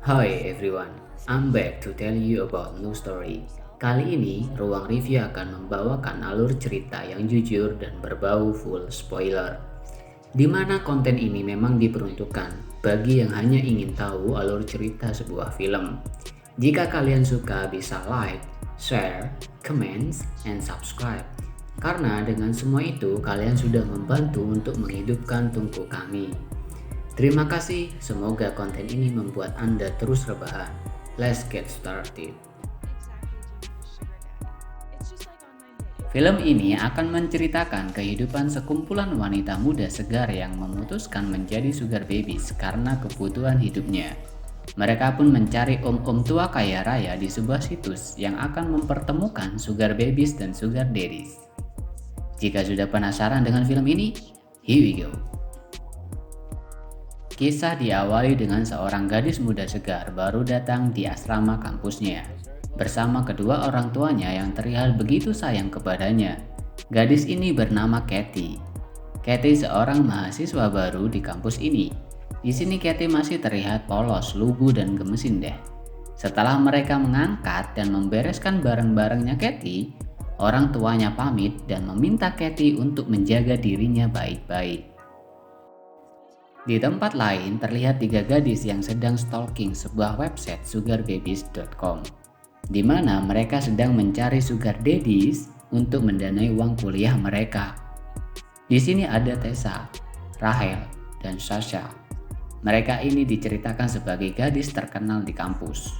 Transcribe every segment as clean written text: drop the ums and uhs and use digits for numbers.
Hi everyone, I'm back to tell you about new story. Kali ini, ruang review akan membawakan alur cerita yang jujur dan berbau full spoiler. Di mana konten ini memang diperuntukkan bagi yang hanya ingin tahu alur cerita sebuah film. Jika kalian suka bisa like, share, comments, and subscribe. Karena dengan semua itu kalian sudah membantu untuk menghidupkan tungku kami. Terima kasih, semoga konten ini membuat Anda terus rebahan. Let's get started. Film ini akan menceritakan kehidupan sekumpulan wanita muda segar yang memutuskan menjadi sugar babies karena kebutuhan hidupnya. Mereka pun mencari om-om tua kaya raya di sebuah situs yang akan mempertemukan sugar babies dan sugar daddies. Jika sudah penasaran dengan film ini, here we go. Kisah diawali dengan seorang gadis muda segar baru datang di asrama kampusnya bersama kedua orang tuanya yang terlihat begitu sayang kepadanya. Gadis ini bernama Kathy. Kathy seorang mahasiswa baru di kampus ini. Di sini Kathy masih terlihat polos, lugu dan gemesin deh. Setelah mereka mengangkat dan membereskan barang-barangnya Kathy, orang tuanya pamit dan meminta Kathy untuk menjaga dirinya baik-baik. Di tempat lain terlihat tiga gadis yang sedang stalking sebuah website sugarbabies.com, di mana mereka sedang mencari sugar daddies untuk mendanai uang kuliah mereka. Di sini ada Tessa, Rachel, dan Sasha. Mereka ini diceritakan sebagai gadis terkenal di kampus.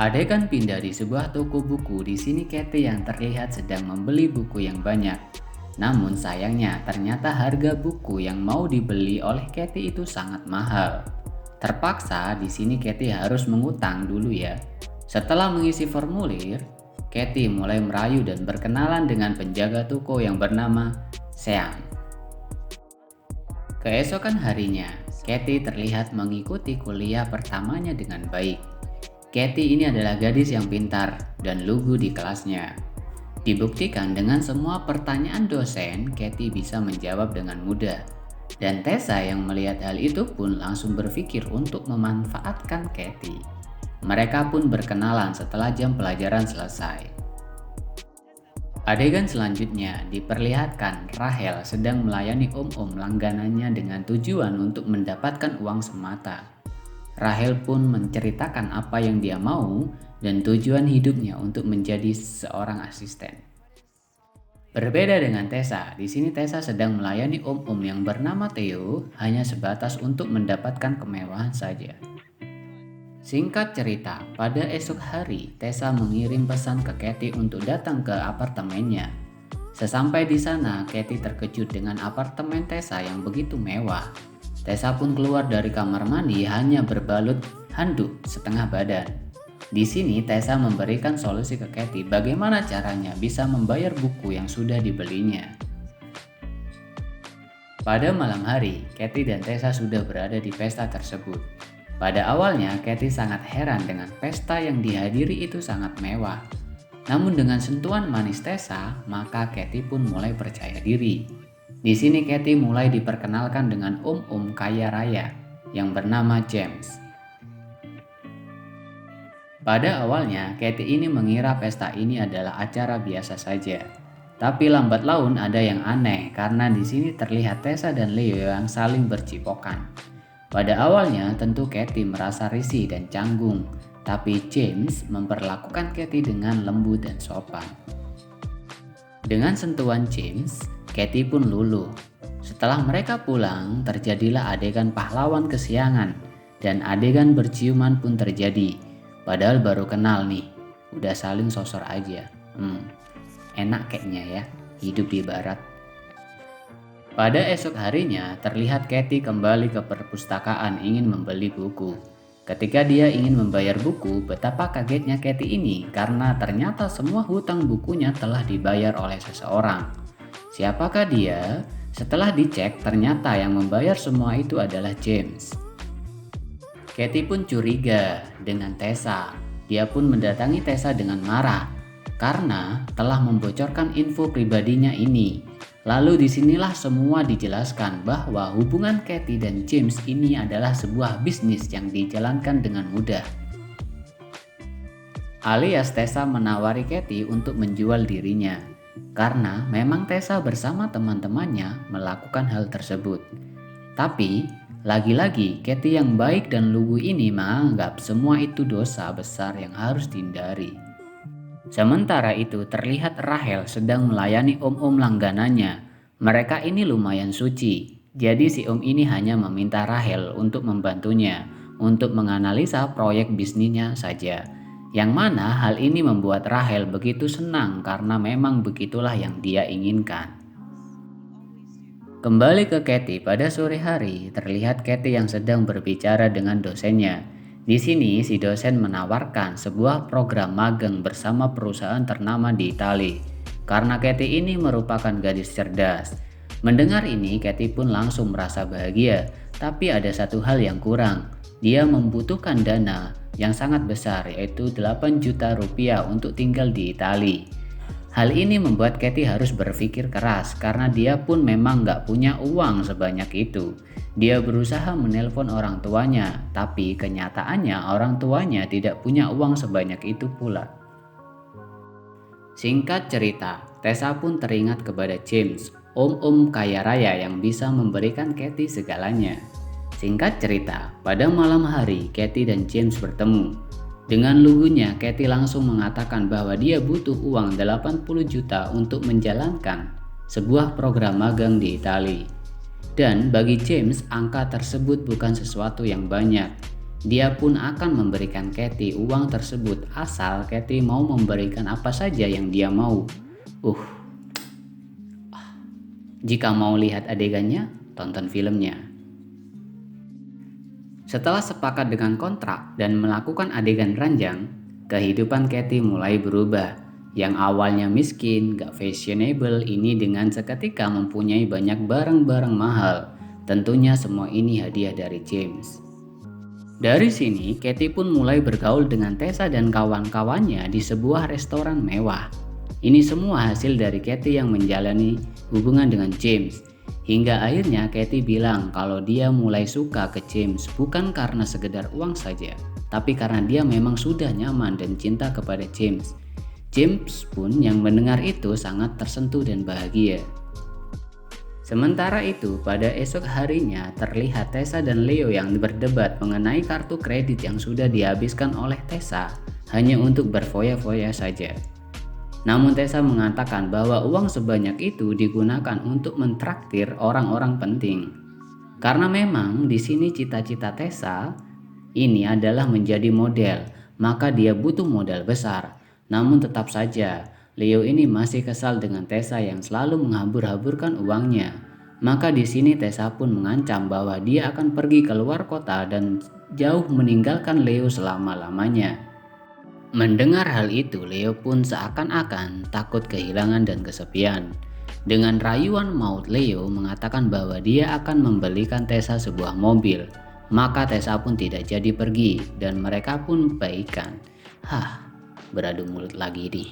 Adegan pindah di sebuah toko buku. Di sini Kathy yang terlihat sedang membeli buku yang banyak. Namun sayangnya ternyata harga buku yang mau dibeli oleh Kathy itu sangat mahal. Terpaksa di sini Kathy harus mengutang dulu ya. Setelah mengisi formulir, Kathy mulai merayu dan berkenalan dengan penjaga toko yang bernama Sean. Keesokan harinya, Kathy terlihat mengikuti kuliah pertamanya dengan baik. Kathy ini adalah gadis yang pintar dan lugu di kelasnya. Dibuktikan dengan semua pertanyaan dosen, Kathy bisa menjawab dengan mudah. Dan Tessa yang melihat hal itu pun langsung berpikir untuk memanfaatkan Kathy. Mereka pun berkenalan setelah jam pelajaran selesai. Adegan selanjutnya diperlihatkan Rachel sedang melayani om-om langganannya dengan tujuan untuk mendapatkan uang semata. Rachel pun menceritakan apa yang dia mau dan tujuan hidupnya untuk menjadi seorang asisten. Berbeda dengan Tessa, di sini Tessa sedang melayani om-om yang bernama Theo hanya sebatas untuk mendapatkan kemewahan saja. Singkat cerita, pada esok hari Tessa mengirim pesan ke Kathy untuk datang ke apartemennya. Sesampai di sana, Kathy terkejut dengan apartemen Tessa yang begitu mewah. Tessa pun keluar dari kamar mandi hanya berbalut handuk setengah badan. Di sini Tessa memberikan solusi ke Kathy bagaimana caranya bisa membayar buku yang sudah dibelinya. Pada malam hari, Kathy dan Tessa sudah berada di pesta tersebut. Pada awalnya, Kathy sangat heran dengan pesta yang dihadiri itu sangat mewah. Namun dengan sentuhan manis Tessa, maka Kathy pun mulai percaya diri. Di sini Kathy mulai diperkenalkan dengan om-om kaya raya yang bernama James. Pada awalnya, Kathy ini mengira pesta ini adalah acara biasa saja. Tapi lambat laun ada yang aneh karena di sini terlihat Tessa dan Leo yang saling bercipokan. Pada awalnya tentu Kathy merasa risih dan canggung, tapi James memperlakukan Kathy dengan lembut dan sopan. Dengan sentuhan James, Kathy pun luluh. Setelah mereka pulang, terjadilah adegan pahlawan kesiangan dan adegan berciuman pun terjadi. Padahal baru kenal nih, udah saling sosor aja. Enak kayaknya ya, hidup di barat. Pada esok harinya, terlihat Kathy kembali ke perpustakaan ingin membeli buku. Ketika dia ingin membayar buku, betapa kagetnya Kathy ini karena ternyata semua hutang bukunya telah dibayar oleh seseorang. Siapakah dia? Setelah dicek, ternyata yang membayar semua itu adalah James. Kathy pun curiga dengan Tessa. Dia pun mendatangi Tessa dengan marah karena telah membocorkan info pribadinya ini. Lalu disinilah semua dijelaskan bahwa hubungan Katie dan James ini adalah sebuah bisnis yang dijalankan dengan mudah. Alias Tessa menawari Katie untuk menjual dirinya, karena memang Tessa bersama teman-temannya melakukan hal tersebut. Tapi, lagi-lagi Katie yang baik dan lugu ini menganggap semua itu dosa besar yang harus dihindari. Sementara itu terlihat Rachel sedang melayani om-om langganannya. Mereka ini lumayan suci, jadi si om ini hanya meminta Rachel untuk membantunya untuk menganalisa proyek bisnisnya saja. Yang mana hal ini membuat Rachel begitu senang karena memang begitulah yang dia inginkan. Kembali ke Katie pada sore hari, terlihat Katie yang sedang berbicara dengan dosennya. Di sini si dosen menawarkan sebuah program magang bersama perusahaan ternama di Italia. Karena Katie ini merupakan gadis cerdas. Mendengar ini, Katie pun langsung merasa bahagia. Tapi ada satu hal yang kurang. Dia membutuhkan dana yang sangat besar, yaitu 8 juta rupiah untuk tinggal di Italia. Hal ini membuat Katie harus berpikir keras karena dia pun memang gak punya uang sebanyak itu. Dia berusaha menelpon orang tuanya, tapi kenyataannya orang tuanya tidak punya uang sebanyak itu pula. Singkat cerita, Tessa pun teringat kepada James, om-om kaya raya yang bisa memberikan Katie segalanya. Singkat cerita, pada malam hari Katie dan James bertemu. Dengan lugunya, Katie langsung mengatakan bahwa dia butuh uang 80 juta untuk menjalankan sebuah program magang di Italia. Dan bagi James, angka tersebut bukan sesuatu yang banyak. Dia pun akan memberikan Katie uang tersebut asal Katie mau memberikan apa saja yang dia mau. Jika mau lihat adegannya, tonton filmnya. Setelah sepakat dengan kontrak dan melakukan adegan ranjang, kehidupan Katie mulai berubah. Yang awalnya miskin, gak fashionable, ini dengan seketika mempunyai banyak barang-barang mahal. Tentunya semua ini hadiah dari James. Dari sini, Katie pun mulai bergaul dengan Tessa dan kawan-kawannya di sebuah restoran mewah. Ini semua hasil dari Katie yang menjalani hubungan dengan James. Hingga akhirnya Katie bilang kalau dia mulai suka ke James bukan karena sekedar uang saja, tapi karena dia memang sudah nyaman dan cinta kepada James. James pun yang mendengar itu sangat tersentuh dan bahagia. Sementara itu, pada esok harinya terlihat Tessa dan Leo yang berdebat mengenai kartu kredit yang sudah dihabiskan oleh Tessa hanya untuk berfoya-foya saja. Namun Tessa mengatakan bahwa uang sebanyak itu digunakan untuk mentraktir orang-orang penting. Karena memang di sini cita-cita Tessa ini adalah menjadi model, maka dia butuh modal besar. Namun tetap saja, Leo ini masih kesal dengan Tessa yang selalu menghambur-hamburkan uangnya. Maka di sini Tessa pun mengancam bahwa dia akan pergi ke luar kota dan jauh meninggalkan Leo selama-lamanya. Mendengar hal itu, Leo pun seakan-akan takut kehilangan dan kesepian. Dengan rayuan maut, Leo mengatakan bahwa dia akan membelikan Tessa sebuah mobil. Maka Tessa pun tidak jadi pergi dan mereka pun baikan. Beradu mulut lagi nih.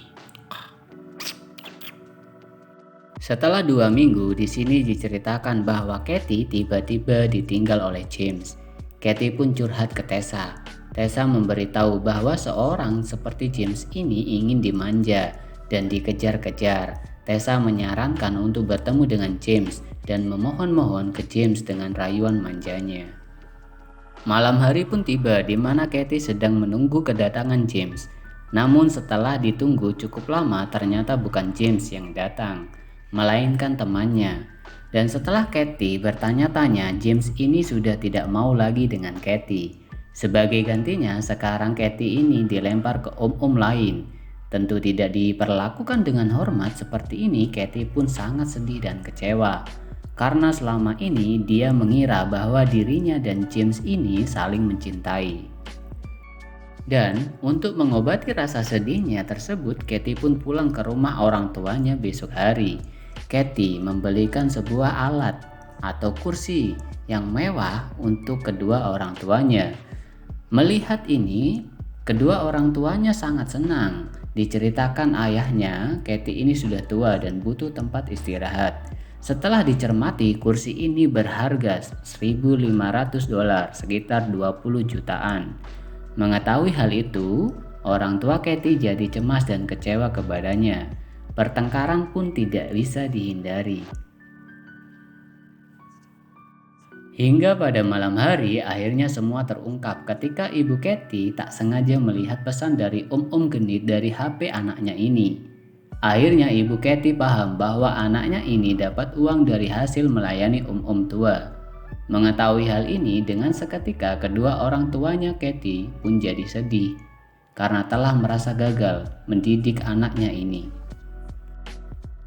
Setelah 2 minggu, di sini diceritakan bahwa Katie tiba-tiba ditinggal oleh James. Katie pun curhat ke Tessa. Tessa memberitahu bahwa seorang seperti James ini ingin dimanja dan dikejar-kejar. Tessa menyarankan untuk bertemu dengan James dan memohon-mohon ke James dengan rayuan manjanya. Malam hari pun tiba di mana Katie sedang menunggu kedatangan James. Namun setelah ditunggu cukup lama, ternyata bukan James yang datang, melainkan temannya. Dan setelah Katie bertanya-tanya, James ini sudah tidak mau lagi dengan Katie. Sebagai gantinya, sekarang Katie ini dilempar ke om-om lain. Tentu tidak diperlakukan dengan hormat seperti ini, Katie pun sangat sedih dan kecewa. Karena selama ini dia mengira bahwa dirinya dan James ini saling mencintai. Dan untuk mengobati rasa sedihnya tersebut, Katie pun pulang ke rumah orang tuanya besok hari. Katie membelikan sebuah alat atau kursi yang mewah untuk kedua orang tuanya. Melihat ini, kedua orang tuanya sangat senang. Diceritakan ayahnya, Katie ini sudah tua dan butuh tempat istirahat. Setelah dicermati, kursi ini berharga $1.500, sekitar 20 jutaan. Mengetahui hal itu, orang tua Katie jadi cemas dan kecewa kepadanya. Pertengkaran pun tidak bisa dihindari. Hingga pada malam hari, akhirnya semua terungkap ketika ibu Katie tak sengaja melihat pesan dari om-om genit dari HP anaknya ini. Akhirnya ibu Katie paham bahwa anaknya ini dapat uang dari hasil melayani om-om tua. Mengetahui hal ini, dengan seketika kedua orang tuanya Katie pun jadi sedih karena telah merasa gagal mendidik anaknya ini.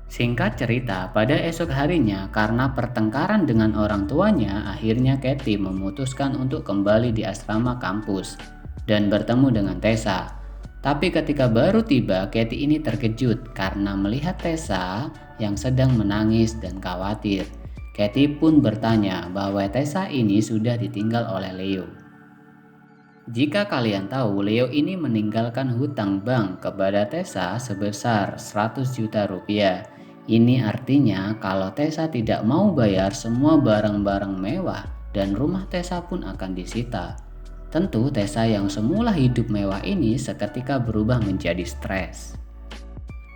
Singkat cerita, pada esok harinya karena pertengkaran dengan orang tuanya, akhirnya Katie memutuskan untuk kembali di asrama kampus dan bertemu dengan Tessa. Tapi ketika baru tiba, Katie ini terkejut karena melihat Tessa yang sedang menangis dan khawatir. Katie pun bertanya bahwa Tessa ini sudah ditinggal oleh Leo. Jika kalian tahu, Leo ini meninggalkan hutang bank kepada Tessa sebesar 100 juta rupiah. Ini artinya kalau Tessa tidak mau bayar, semua barang-barang mewah dan rumah Tessa pun akan disita. Tentu Tessa yang semula hidup mewah ini seketika berubah menjadi stres.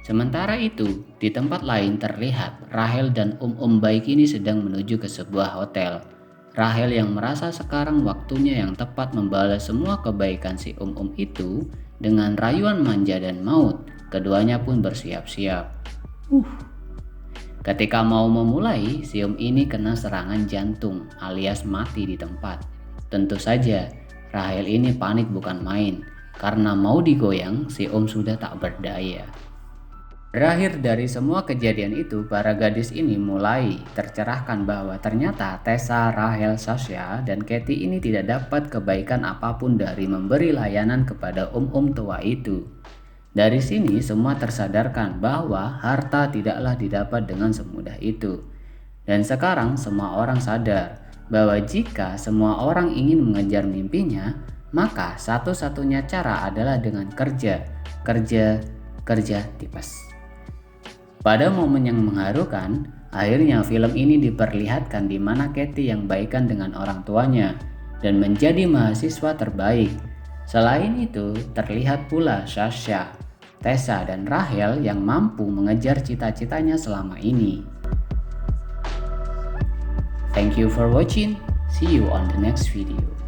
Sementara itu, di tempat lain terlihat Rahel dan om-om baik ini sedang menuju ke sebuah hotel. Rahel yang merasa sekarang waktunya yang tepat membalas semua kebaikan si om-om itu dengan rayuan manja dan maut. Keduanya pun bersiap-siap. Ketika mau memulai, si om ini kena serangan jantung alias mati di tempat. Tentu saja, Rahel ini panik bukan main. Karena mau digoyang, si om sudah tak berdaya. Berakhir dari semua kejadian itu, para gadis ini mulai tercerahkan bahwa ternyata Tessa, Rahel, Sasha, dan Katie ini tidak dapat kebaikan apapun dari memberi layanan kepada om-om tua itu. Dari sini semua tersadarkan bahwa harta tidaklah didapat dengan semudah itu. Dan sekarang semua orang sadar bahwa jika semua orang ingin mengejar mimpinya, maka satu-satunya cara adalah dengan kerja tipes. Pada momen yang mengharukan, akhirnya film ini diperlihatkan di mana Katie yang baikan dengan orang tuanya dan menjadi mahasiswa terbaik. Selain itu, terlihat pula Sasha, Tessa, dan Rahel yang mampu mengejar cita-citanya selama ini. Thank you for watching. See you on the next video.